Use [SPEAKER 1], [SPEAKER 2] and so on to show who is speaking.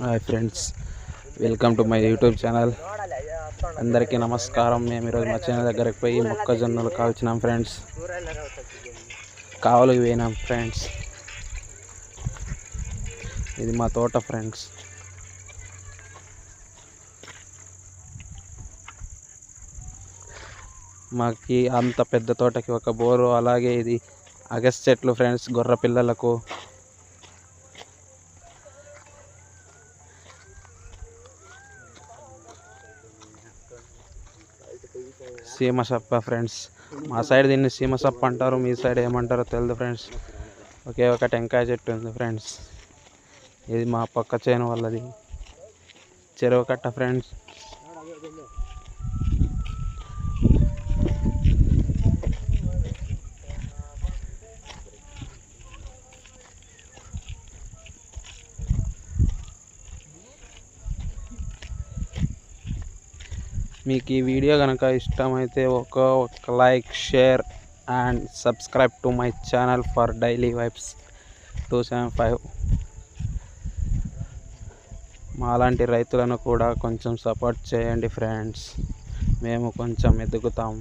[SPEAKER 1] Hi friends, welcome to my YouTube channel. అందరికీ నమస్కారం. మేము ఈరోజు మా ఛానల్ దగ్గరికి పోయి మొక్కజొన్నలు కాల్చినాం ఫ్రెండ్స్. కావలికి పోయినాం ఫ్రెండ్స్. ఇది మా తోట ఫ్రెండ్స్. మాకి అంత పెద్ద తోటకి ఒక బోరు, అలాగే ఇది అగస్ట్ చెట్లు ఫ్రెండ్స్. గొర్రె పిల్లలకు సీమసప్ప ఫ్రెండ్స్. మా సైడ్ దీన్ని సీమసప్ప అంటారు, మీ సైడ్ ఏమంటారో తెలియదు ఫ్రెండ్స్. ఒకే ఒక టెంకాయ చెట్టు ఉంది ఫ్రెండ్స్. ఇది మా పక్క చేను వాళ్ళది చెరువు కట్ట ఫ్రెండ్స్. మీకు ఈ వీడియో కనుక ఇష్టమైతే ఒక like, share and subscribe to my channel for daily vibes 275. మాలాంటి రైతులను కూడా కొంచెం సపోర్ట్ చేయండి ఫ్రెండ్స్. మేము కొంచెం ఎదుగుతాం.